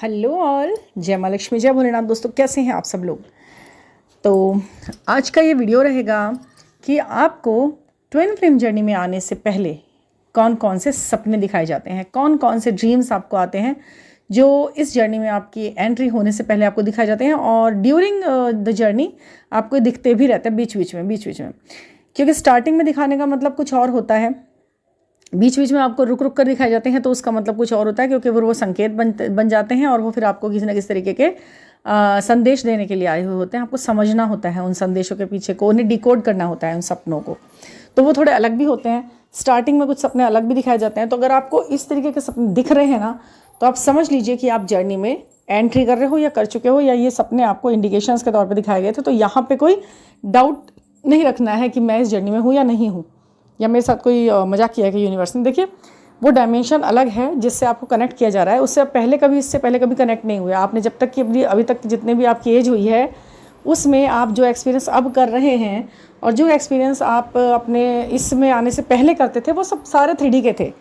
Hello all, जय माँ लक्ष्मी, जय भोलेनाथ। दोस्तों, कैसे हैं आप सब लोग। तो आज का ये वीडियो रहेगा कि आपको ट्विन फ्लेम जर्नी में आने से पहले कौन कौन से सपने दिखाए जाते हैं, कौन कौन से ड्रीम्स आपको आते हैं जो इस जर्नी में आपकी एंट्री होने से पहले आपको दिखाए जाते हैं, और ड्यूरिंग द जर्नी आपको दिखते भी रहते हैं बीच बीच में। क्योंकि स्टार्टिंग में दिखाने का मतलब कुछ और होता है, बीच बीच में आपको रुक रुक कर दिखाए जाते हैं तो उसका मतलब कुछ और होता है, क्योंकि वो संकेत बन जाते हैं और वो फिर आपको किसी न किसी तरीके के संदेश देने के लिए आए हुए होते हैं। आपको समझना होता है उन संदेशों के पीछे को, उन्हें डिकोड करना होता है उन सपनों को। तो वो थोड़े अलग भी होते हैं। स्टार्टिंग में कुछ सपने अलग भी दिखाए जाते हैं। तो अगर आपको इस तरीके के सपने दिख रहे हैं ना, तो आप समझ लीजिए कि आप जर्नी में एंट्री कर रहे हो या कर चुके हो, या ये सपने आपको इंडिकेशंस के तौर पर दिखाए गए थे। तो यहाँ पर कोई डाउट नहीं रखना है कि मैं इस जर्नी में हूँ या नहीं हूँ, या मेरे साथ कोई मजाक किया है कि यूनिवर्स ने। देखिए, वो डायमेंशन अलग है जिससे आपको कनेक्ट किया जा रहा है, उससे पहले कभी इससे पहले कभी कनेक्ट नहीं हुआ आपने। जब तक कि अभी तक जितने भी आपकी एज हुई है उसमें आप जो एक्सपीरियंस अब कर रहे हैं और जो एक्सपीरियंस आप अपने इसमें आने से पहले करते थे, वो सब सारे 3D के थे।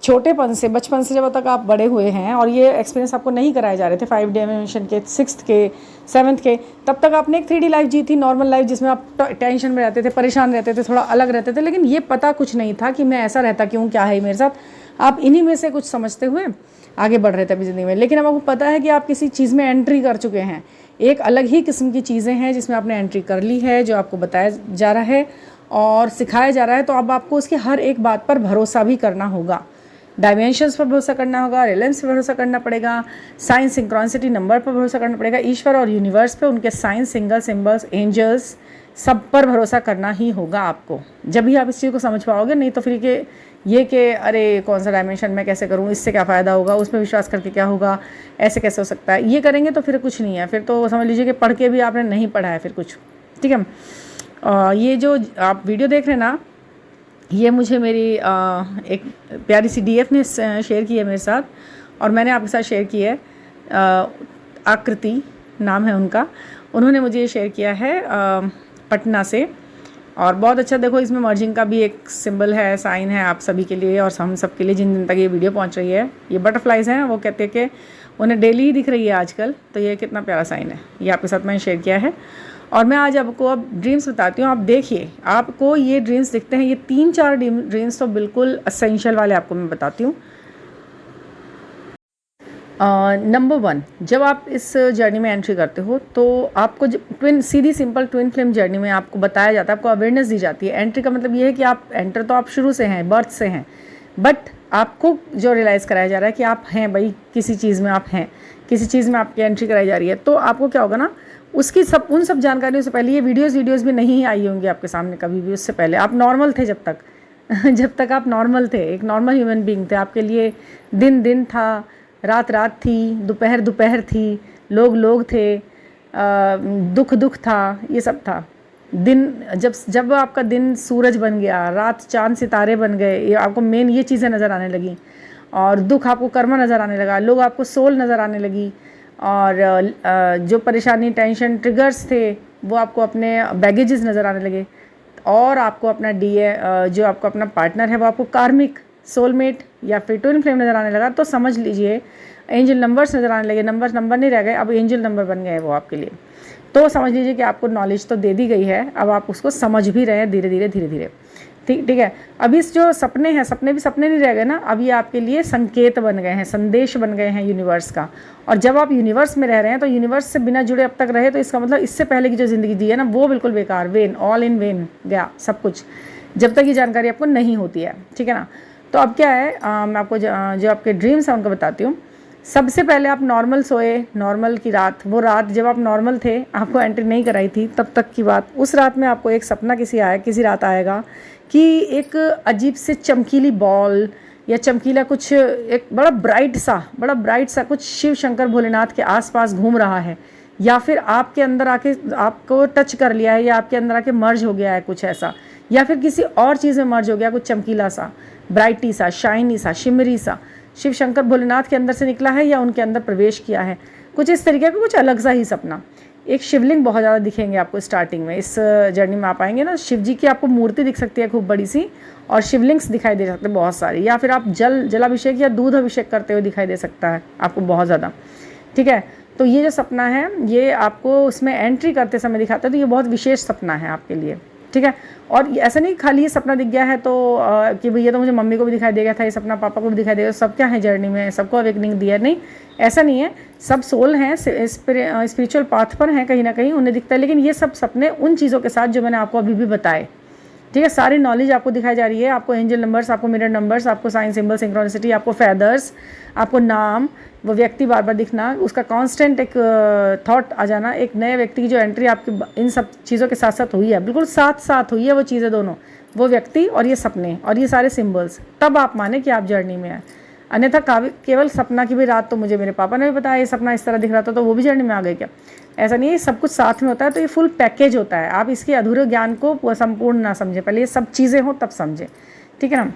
छोटेपन से, बचपन से जब तक आप बड़े हुए हैं और ये एक्सपीरियंस आपको नहीं कराए जा रहे थे 5 डायमेंशन के, 6th के, 7th के, तब तक आपने एक 3D लाइफ जी थी, नॉर्मल लाइफ, जिसमें आप टेंशन में रहते थे, परेशान रहते थे, थोड़ा अलग रहते थे। लेकिन ये पता कुछ नहीं था कि मैं ऐसा रहता क्यों, क्या है मेरे साथ। आप इन्हीं में से कुछ समझते हुए आगे बढ़ रहे थे अपनी ज़िंदगी में। लेकिन अब आपको पता है कि आप किसी चीज़ में एंट्री कर चुके हैं। एक अलग ही किस्म की चीज़ें हैं जिसमें आपने एंट्री कर ली है, जो आपको बताया जा रहा है और सिखाया जा रहा है। तो अब आपको उसकी हर एक बात पर भरोसा भी करना होगा। डायमेंशंस पर भरोसा करना होगा, रिलेंस पर भरोसा करना पड़ेगा, साइंस सिंक्रोनिसिटी नंबर पर भरोसा करना पड़ेगा, ईश्वर और यूनिवर्स पे, उनके साइंस, सिंगल, सिंबल्स, एंजल्स, सब पर भरोसा करना ही होगा आपको। जब भी आप इस चीज़ को समझ पाओगे। नहीं तो फिर ये कि अरे कौन सा डायमेंशन मैं कैसे करूँ, इससे क्या फ़ायदा होगा, उसमें विश्वास करके क्या होगा, ऐसे कैसे हो सकता है, ये करेंगे तो फिर कुछ नहीं है। फिर तो समझ लीजिए कि पढ़ के भी आपने नहीं पढ़ा है फिर कुछ। ठीक है। ये जो आप वीडियो देख रहे हैं ना, ये मुझे मेरी एक प्यारी सी DF ने शेयर की है मेरे साथ, और मैंने आपके साथ शेयर की है। आकृति नाम है उनका। उन्होंने मुझे ये शेयर किया है पटना से, और बहुत अच्छा। देखो, इसमें मर्जिंग का भी एक सिंबल है, साइन है आप सभी के लिए और हम सब के लिए जिन जिन तक ये वीडियो पहुंच रही है। ये बटरफ्लाइज हैं, वो कहते हैं कि उन्हें डेली ही दिख रही है आजकल। तो ये कितना प्यारा साइन है, ये आपके साथ मैंने शेयर किया है। और मैं आज आपको अब ड्रीम्स बताती हूँ। आप देखिए, आपको ये ड्रीम्स दिखते हैं, ये 3-4 ड्रीम्स तो बिल्कुल असेंशियल वाले आपको मैं बताती हूँ। नंबर 1, जब आप इस जर्नी में एंट्री करते हो तो आपको सीधी सिंपल ट्विन फ्लेम जर्नी में आपको बताया जाता है, आपको अवेयरनेस दी जाती है। एंट्री का मतलब ये है कि आप एंटर तो आप शुरू से हैं, बर्थ से हैं, बट आपको जो रियलाइज़ कराया जा रहा है कि आप हैं भाई, किसी चीज़ में आप हैं, किसी चीज़ में आपकी एंट्री कराई जा रही है। तो आपको क्या होगा ना, उसकी उन सब जानकारियों से पहले, ये वीडियोज़ भी नहीं आई होंगी आपके सामने कभी भी। उससे पहले आप नॉर्मल थे जब तक आप नॉर्मल थे, एक नॉर्मल ह्यूमन बीइंग थे। आपके लिए दिन था, रात थी, दोपहर थी, लोग थे, दुख था, ये सब था। दिन जब आपका दिन सूरज बन गया, रात चांद सितारे बन गए, ये आपको मेन ये चीज़ें नज़र आने लगी, और दुख आपको कर्मा नज़र आने लगा, लोग आपको सोल नज़र आने लगी, और जो परेशानी, टेंशन, ट्रिगर्स थे वो आपको अपने बैगेजेस नज़र आने लगे, और आपको अपना जो आपको अपना पार्टनर है वो आपको कार्मिक, सोलमेट या फिर ट्विन फ्लेम नज़र आने लगा। तो समझ लीजिए एंजल नंबर्स नज़र आने लगे। नंबर नहीं रह गए, अब एंजल नंबर बन गए वो आपके लिए। तो समझ लीजिए कि आपको नॉलेज तो दे दी गई है, अब आप उसको समझ भी रहे हैं धीरे धीरे। ठीक है। अब इस जो सपने हैं, सपने भी सपने नहीं रह गए ना, अब ये आपके लिए संकेत बन गए हैं, संदेश बन गए हैं यूनिवर्स का। और जब आप यूनिवर्स में रह रहे हैं तो यूनिवर्स से बिना जुड़े अब तक रहे, तो इसका मतलब इससे पहले की जो ज़िंदगी दी है ना, वो बिल्कुल बेकार, वेन, ऑल इन वेन गया सब कुछ, जब तक ये जानकारी आपको नहीं होती है। ठीक है ना। तो अब क्या है, मैं आपको जो आपके ड्रीम्स हैं उनको बताती हूँ। सबसे पहले आप नॉर्मल सोए, नॉर्मल की रात, वो रात जब आप नॉर्मल थे, आपको एंट्री नहीं कराई थी, तब तक की बात। उस रात में आपको एक सपना किसी रात आएगा कि एक अजीब से चमकीली बॉल या चमकीला कुछ, एक बड़ा ब्राइट सा कुछ शिव शंकर भोलेनाथ के आसपास घूम रहा है, या फिर आपके अंदर आके आपको टच कर लिया है, या आपके अंदर आके मर्ज हो गया है कुछ ऐसा, या फिर किसी और चीज़ में मर्ज हो गया, कुछ चमकीला सा, ब्राइटी सा, शाइनी सा, शिमरी सा, शिव शंकर भोलेनाथ के अंदर से निकला है या उनके अंदर प्रवेश किया है, कुछ इस तरीके का कुछ अलग सा ही सपना। एक शिवलिंग बहुत ज़्यादा दिखेंगे आपको स्टार्टिंग में, इस जर्नी में आप आएंगे ना, शिव जी की आपको मूर्ति दिख सकती है खूब बड़ी सी, और शिवलिंग्स दिखाई दे सकते हैं बहुत सारी, या फिर आप जलाभिषेक या दूध अभिषेक करते हुए दिखाई दे सकता है आपको बहुत ज़्यादा। ठीक है। तो ये जो सपना है ये आपको उसमें एंट्री करते समय दिखाता है, तो ये बहुत विशेष सपना है आपके लिए, ठीक है। और ऐसा नहीं खाली ये सपना दिख गया है तो कि भैया तो मुझे मम्मी को भी दिखाई दे गया था ये सपना, पापा को भी दिखाई देगा, सब क्या है जर्नी में, सबको अवेकनिंग दिया, नहीं ऐसा नहीं है। सब सोल हैं, स्पिरिचुअल पाथ पर हैं कहीं ना कहीं, उन्हें दिखता है। लेकिन ये सब सपने उन चीज़ों के साथ जो मैंने आपको अभी भी बताए, ठीक है। सारी नॉलेज आपको दिखाई जा रही है, आपको एंजल नंबर्स, आपको मिरर नंबर्स, आपको साइन सिंबल, सिंक्रोनिसिटी, आपको फेदर्स, आपको नाम, वो व्यक्ति बार बार दिखना, उसका कांस्टेंट एक थॉट आ जाना, एक नए व्यक्ति की जो एंट्री आपकी इन सब चीज़ों के साथ साथ हुई है, बिल्कुल साथ साथ हुई है वो चीज़ें दोनों, वो व्यक्ति और ये सपने और ये सारे सिम्बल्स, तब आप माने कि आप जर्नी में हैं। अन्यथा केवल सपना की भी रात तो मुझे मेरे पापा ने भी बताया ये सपना इस तरह दिख रहा था तो वो भी जर्नी में आ गए क्या, ऐसा नहीं है। सब कुछ साथ में होता है, तो ये फुल पैकेज होता है। आप इसके अधूरे ज्ञान को संपूर्ण ना समझें, पहले ये सब चीज़ें हों तब समझें, ठीक है ना।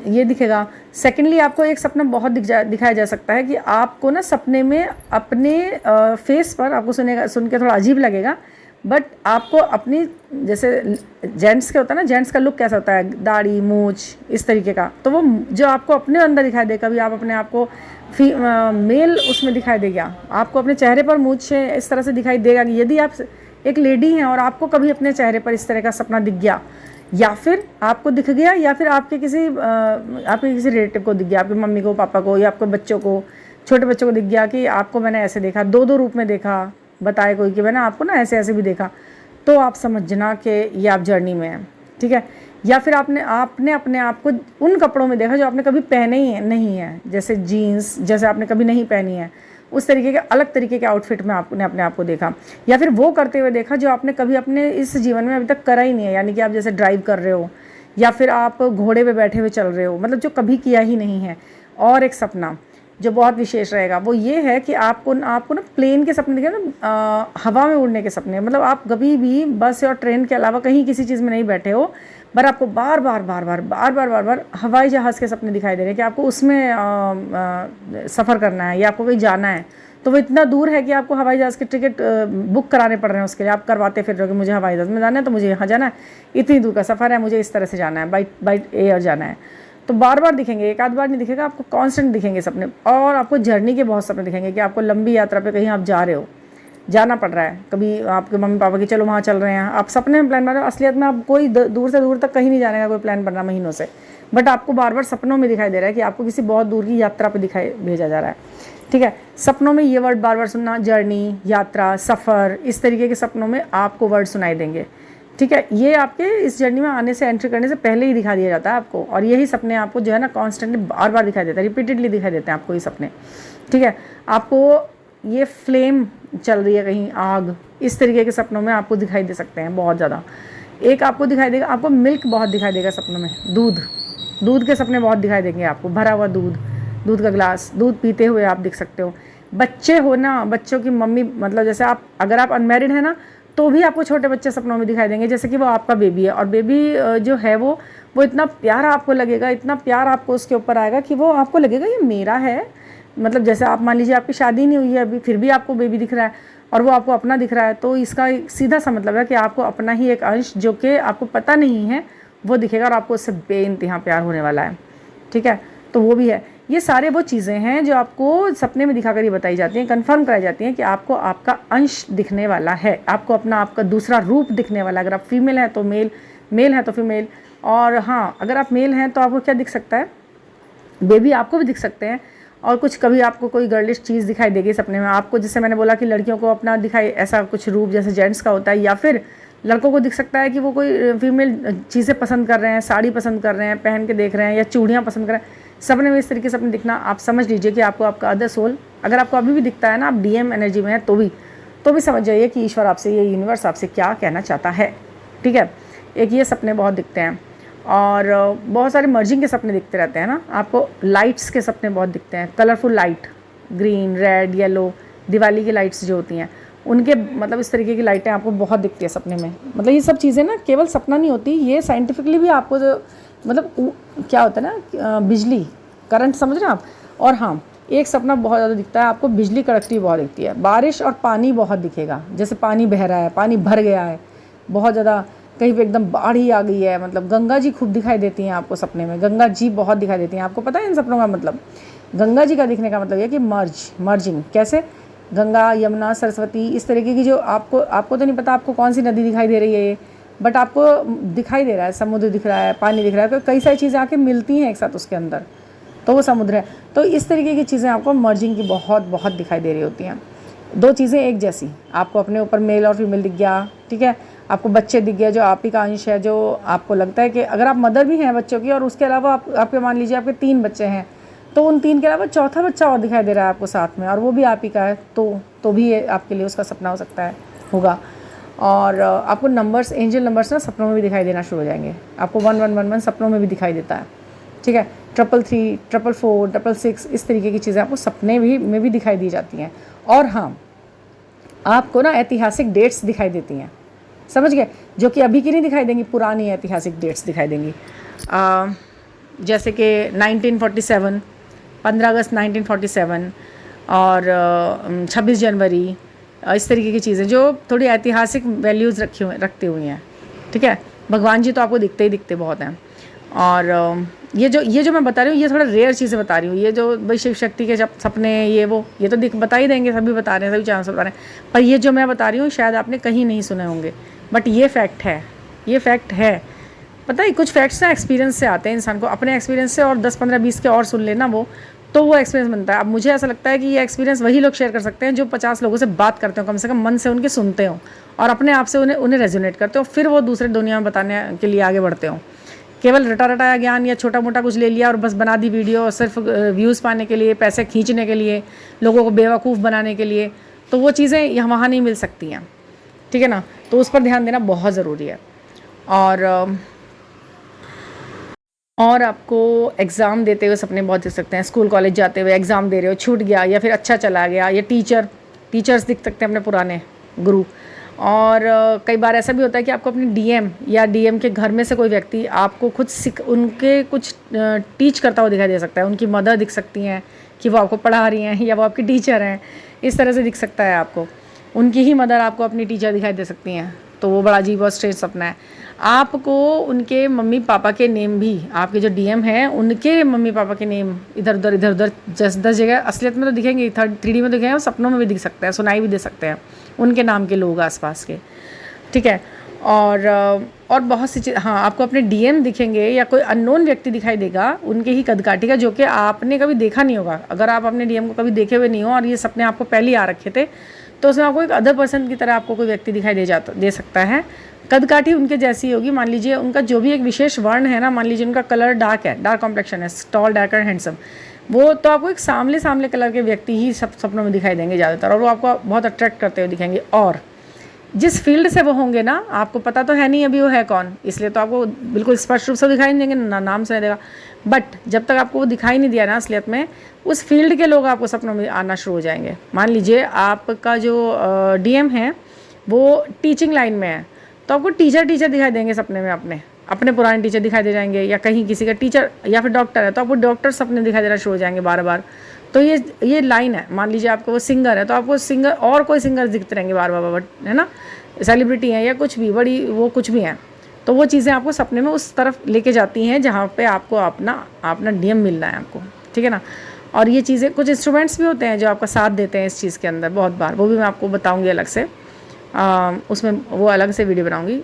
ये दिखेगा। सेकेंडली आपको एक सपना बहुत दिखाया जा सकता है कि आपको ना सपने में अपने फेस पर, आपको सुन के थोड़ा अजीब लगेगा, बट आपको अपनी, जैसे जेंट्स के होता है ना, जेंट्स का लुक कैसा होता है, दाढ़ी मूछ इस तरीके का, तो वो जो आपको अपने अंदर दिखाई दे, कभी आप अपने आप को मेल उसमें दिखाई देगा, आपको अपने चेहरे पर मूछ इस तरह से दिखाई देगा कि यदि आप एक लेडी हैं और आपको कभी अपने चेहरे पर इस तरह का सपना दिख गया, या फिर आपको दिख गया, या फिर आपके किसी रिलेटिव को दिख गया, आपकी मम्मी को, पापा को, या आपके बच्चों को, छोटे बच्चों को दिख गया कि आपको मैंने ऐसे देखा, दो रूप में देखा, बताए कोई कि मैंने आपको ना ऐसे ऐसे भी देखा, तो आप समझना कि ये आप जर्नी में हैं, ठीक है। या फिर आपने अपने आप को उन कपड़ों में देखा जो आपने कभी पहने ही नहीं है, जैसे जीन्स जैसे आपने कभी नहीं पहनी है, उस तरीके के अलग तरीके के आउटफिट में आपने अपने आप को देखा, या फिर वो करते हुए देखा जो आपने कभी अपने इस जीवन में अभी तक करा ही नहीं है, यानी कि आप जैसे ड्राइव कर रहे हो, या फिर आप घोड़े पे बैठे हुए चल रहे हो, मतलब जो कभी किया ही नहीं है। और एक सपना जो बहुत विशेष रहेगा वो ये है कि आपको ना प्लेन के सपने दिखे ना, हवा में उड़ने के सपने, मतलब आप कभी भी बस और ट्रेन के अलावा कहीं किसी चीज़ में नहीं बैठे हो, पर आपको बार बार हवाई जहाज़ के सपने दिखाई दे रहे हैं कि आपको उसमें सफ़र करना है या आपको कहीं जाना है, तो वो इतना दूर है कि आपको हवाई जहाज़ के टिकट बुक कराने पड़ रहे हैं, उसके लिए आप करवाते फिर रहे हो कि मुझे हवाई जहाज़ में जाना है, तो मुझे यहाँ जाना है, इतनी दूर का सफ़र है, मुझे इस तरह से जाना है, बाई एयर जाना है। तो बार बार दिखेंगे, एक आध बार नहीं दिखेगा, आपको कांस्टेंट दिखेंगे सपने। और आपको जर्नी के बहुत सपने दिखेंगे कि आपको लंबी यात्रा पे कहीं आप जा रहे हो, जाना पड़ रहा है, कभी आपके मम्मी पापा की चलो वहाँ चल रहे हैं, आप सपने में प्लान बना रहे हो, असलियत में आप कोई दूर से दूर तक कहीं नहीं जाने का कोई प्लान बन रहा महीनों से, बट आपको बार बार सपनों में दिखाई दे रहा है कि आपको किसी बहुत दूर की यात्रा पर भेजा जा रहा है, ठीक है। सपनों में ये वर्ड बार बार सुनना, जर्नी, यात्रा, सफ़र, इस तरीके के सपनों में आपको वर्ड सुनाई देंगे, ठीक है। ये आपके इस जर्नी में आने से, एंट्री करने से पहले ही दिखा दिया जाता है आपको, और यही सपने आपको जो है ना कॉन्स्टेंटली बार बार दिखाई देता है, रिपीटेडली दिखाई देते हैं आपको ये सपने, ठीक है। आपको ये फ्लेम चल रही है कहीं, आग, इस तरीके के सपनों में आपको दिखाई दे सकते हैं बहुत ज़्यादा। एक आपको दिखाई देगा, आपको मिल्क बहुत दिखाई देगा सपनों में, दूध के सपने बहुत दिखाई देंगे आपको, भरा हुआ दूध का गिलास, दूध पीते हुए आप दिख सकते हो। बच्चे हो ना, बच्चों की मम्मी, मतलब जैसे आप, अगर आप अनमैरिड है ना, तो भी आपको छोटे बच्चे सपनों में दिखाई देंगे, जैसे कि वो आपका बेबी है, और बेबी जो है वो इतना प्यारा आपको लगेगा, इतना प्यार आपको उसके ऊपर आएगा कि वो आपको लगेगा ये मेरा है। मतलब जैसे आप मान लीजिए आपकी शादी नहीं हुई है अभी, फिर भी आपको बेबी दिख रहा है और वो आपको अपना दिख रहा है, तो इसका सीधा सा मतलब है कि आपको अपना ही एक अंश जो कि आपको पता नहीं है वो दिखेगा, और आपको उससे बेइंतहा प्यार होने वाला है, ठीक है। तो वो भी है। ये सारे वो चीज़ें हैं जो आपको सपने में दिखाकर ही बताई जाती हैं, कंफर्म कराई जाती हैं कि आपको आपका अंश दिखने वाला है, आपको आपका दूसरा रूप दिखने वाला है। अगर आप फीमेल हैं तो मेल है तो फीमेल, और हाँ अगर आप मेल हैं तो आपको क्या दिख सकता है, बेबी आपको भी दिख सकते हैं, और कुछ कभी आपको कोई गर्लिश चीज़ दिखाई देगी सपने में आपको, जैसे मैंने बोला कि लड़कियों को अपना दिखाई ऐसा कुछ रूप जैसे जेंट्स का होता है, या फिर लड़कों को दिख सकता है कि वो कोई फीमेल चीज़ें पसंद कर रहे हैं, साड़ी पसंद कर रहे हैं, पहन के देख रहे हैं, या चूड़ियाँ पसंद कर रहे हैं। सपने में इस तरीके से सपने दिखना, आप समझ लीजिए कि आपको आपका अदर सोल, अगर आपको अभी भी दिखता है ना, आप डीएम एनर्जी में है तो भी समझ जाइए कि ईश्वर आपसे, ये यूनिवर्स आपसे क्या कहना चाहता है, ठीक है। एक ये सपने बहुत दिखते हैं, और बहुत सारे मर्जिंग के सपने दिखते रहते हैं ना आपको। लाइट्स के सपने बहुत दिखते हैं, colourful light, green, red, yellow, Diwali की लाइट्स जो होती हैं उनके, मतलब इस तरीके की लाइटें आपको बहुत दिखती है सपने में। मतलब ये सब चीज़ें ना केवल सपना नहीं होती, ये साइंटिफिकली भी आपको जो, मतलब क्या होता है ना, बिजली, करंट, समझ रहे हैं आप। और हाँ, एक सपना बहुत ज़्यादा दिखता है आपको, बिजली कड़कती हुई बहुत दिखती है, बारिश और पानी बहुत दिखेगा, जैसे पानी बह रहा है, पानी भर गया है बहुत ज़्यादा, कहीं पे एकदम बाढ़ ही आ गई है, मतलब गंगा जी खूब दिखाई देती हैं आपको सपने में, गंगा जी बहुत दिखाई देती हैं आपको, पता है इन सपनों का मतलब। गंगा जी का दिखने का मतलब ये कि मर्जिंग। कैसे? गंगा, यमुना, सरस्वती, इस तरीके की जो आपको तो नहीं पता आपको कौन सी नदी दिखाई दे रही है ये, बट आपको दिखाई दे रहा है, समुद्र दिख रहा है, पानी दिख रहा है, कई सारी चीज़ें आके मिलती हैं एक साथ उसके अंदर, तो वो समुद्र है। तो इस तरीके की चीज़ें आपको मर्जिंग की बहुत दिखाई दे रही होती हैं। दो चीज़ें एक जैसी, आपको अपने ऊपर मेल और फीमेल दिख गया, ठीक है, आपको बच्चे दिख गया जो आप ही का अंश है, जो आपको लगता है कि अगर आप मदर भी हैं बच्चों की और उसके अलावा आपके मान लीजिए आपके 3 बच्चे हैं, तो उन 3 के अलावा चौथा बच्चा और दिखाई दे रहा है आपको साथ में, और वो भी आप ही का है, तो भी ये आपके लिए उसका सपना हो सकता है, होगा। और आपको नंबर्स, एंजल नंबर्स ना सपनों में भी दिखाई देना शुरू हो जाएंगे। आपको 1111 सपनों में भी दिखाई देता है, ठीक है। 333, 444, 666, इस तरीके की चीज़ें आपको सपने में भी दिखाई दी जाती हैं। और हाँ, आपको ना ऐतिहासिक डेट्स दिखाई देती हैं, समझ गए, जो कि अभी की नहीं दिखाई देंगी, पुरानी ऐतिहासिक डेट्स दिखाई देंगी। जैसे कि 1947, 15 अगस्त 1947 और 26 जनवरी, इस तरीके की चीज़ें जो थोड़ी ऐतिहासिक वैल्यूज़ रखती हुई हैं, ठीक है। भगवान जी तो आपको दिखते बहुत हैं। और ये जो मैं बता रही हूँ, ये थोड़ा रेयर चीज़ें बता रही हूँ। ये जो भाई शिव शक्ति के जब सपने, ये तो बता ही देंगे, सभी बता रहे हैं, सभी चैनल से बता रहे हैं, पर ये जो मैं बता रही हूँ शायद आपने कहीं नहीं सुने होंगे, बट ये फैक्ट है। पता है, कुछ फैक्ट्स ना एक्सपीरियंस से आते हैं इंसान को, अपने एक्सपीरियंस से, और 10, 15, 20 के और सुन लेना तो वो एक्सपीरियंस बनता है। अब मुझे ऐसा लगता है कि ये एक्सपीरियंस वही लोग शेयर कर सकते हैं जो 50 लोगों से बात करते हो, कम से कम मन से उनके सुनते हो और अपने आप से उन्हें रेजोनेट करते हो, फिर वो दूसरे दुनिया में बताने के लिए आगे बढ़ते हो। केवल रटाया ज्ञान या छोटा मोटा कुछ ले लिया और बस बना दी वीडियो, और सिर्फ व्यूज़ पाने के लिए, पैसे खींचने के लिए, लोगों को बेवकूफ़ बनाने के लिए, तो वो चीज़ें वहाँ नहीं मिल सकती हैं, ठीक है ना। तो उस पर ध्यान देना बहुत ज़रूरी है। और आपको एग्ज़ाम देते हुए सपने बहुत दिख सकते हैं। स्कूल कॉलेज जाते हुए एग्ज़ाम दे रहे हो, छूट गया या फिर अच्छा चला गया, या टीचर्स दिख सकते हैं, अपने पुराने गुरु। और कई बार ऐसा भी होता है कि आपको अपने डीएम के घर में से कोई व्यक्ति आपको खुद उनके कुछ टीच करता हुआ दिखाई दे सकता है। उनकी मदर दिख सकती हैं कि वो आपको पढ़ा रही हैं, या वो आपकी टीचर हैं, इस तरह से दिख सकता है आपको। उनकी ही मदर आपको अपनी टीचर दिखाई दे सकती हैं, तो वो बड़ा अजीब और स्ट्रेंज सपना है। आपको उनके मम्मी पापा के नेम भी, आपके जो डीएम हैं उनके मम्मी पापा के नेम इधर उधर 10 जगह असलियत में तो दिखेंगे, 3D में दिखेंगे, और सपनों में भी दिख सकते हैं, सुनाई भी दे सकते हैं उनके नाम के लोग आसपास के, ठीक है। और बहुत सी चीज़, हाँ, आपको अपने डीएम दिखेंगे या कोई अननोन व्यक्ति दिखाई देगा उनके ही कदकाठी का, जो कि आपने कभी देखा नहीं होगा। अगर आप अपने डीएम को कभी देखे हुए नहीं हो और ये सपने आपको पहले आ रखे थे, तो उसमें आपको एक अदर पर्सन की तरह आपको कोई व्यक्ति दिखाई दे सकता है। कदकाठी उनके जैसी होगी, मान लीजिए उनका जो भी एक विशेष वर्ण है ना, मान लीजिए उनका कलर डार्क है, डार्क कॉम्प्लेक्शन है, टॉल, डार्कर, हैंडसम, वो तो आपको एक सामले कलर के व्यक्ति ही सपनों में दिखाई देंगे ज़्यादातर, और वो आपको बहुत अट्रैक्ट करते हुए दिखेंगे। और जिस फील्ड से वो होंगे ना, आपको पता तो है नहीं अभी वो है कौन, इसलिए तो आपको बिल्कुल स्पष्ट रूप से दिखाई नहीं देंगे, ना नाम से नहीं देगा, बट जब तक आपको वो दिखाई नहीं दिया ना असलियत में, उस फील्ड के लोग आपको सपनों में आना शुरू हो जाएंगे। मान लीजिए आपका जो डीएम है वो टीचिंग लाइन में है, तो आपको टीचर दिखाई देंगे सपने में, अपने पुराने टीचर दिखाई दे जाएंगे, या कहीं किसी का टीचर, या फिर डॉक्टर है तो आपको डॉक्टर सपने दिखाई देना शुरू हो जाएंगे बार। तो ये लाइन है। मान लीजिए आपको वो सिंगर है तो आपको सिंगर और कोई सिंगर दिखते रहेंगे बार, है ना, सेलिब्रिटी हैं या कुछ भी बड़ी, वो कुछ भी हैं, तो वो चीज़ें आपको सपने में उस तरफ लेके जाती हैं जहाँ पे आपको अपना डीएम मिलना है आपको, ठीक है ना। और ये चीज़ें, कुछ इंस्ट्रूमेंट्स भी होते हैं जो आपका साथ देते हैं इस चीज़ के अंदर बहुत बार, वो भी मैं आपको बताऊँगी अलग से, उसमें वो अलग से वीडियो बनाऊँगी,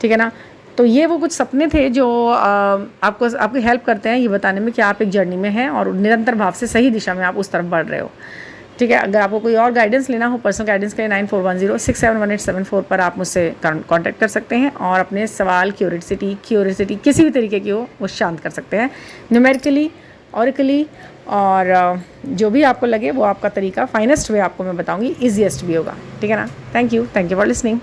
ठीक है ना। तो ये वो कुछ सपने थे जो आपकी हेल्प करते हैं ये बताने में कि आप एक जर्नी में हैं और निरंतर भाव से सही दिशा में आप उस तरफ बढ़ रहे हो, ठीक है। अगर आपको कोई और गाइडेंस लेना हो, पर्सनल गाइडेंस के लिए 9410671874 पर आप मुझसे कांटेक्ट कर सकते हैं और अपने सवाल, क्यूरियोसिटी किसी भी तरीके की हो वो शांत कर सकते हैं, न्यूमेरिकली, ऑरिकली, और जो भी आपको लगे वो आपका तरीका, फाइनेस्ट वे आपको मैं बताऊंगी, ईजीएस्ट भी होगा, ठीक है ना। Thank you for listening.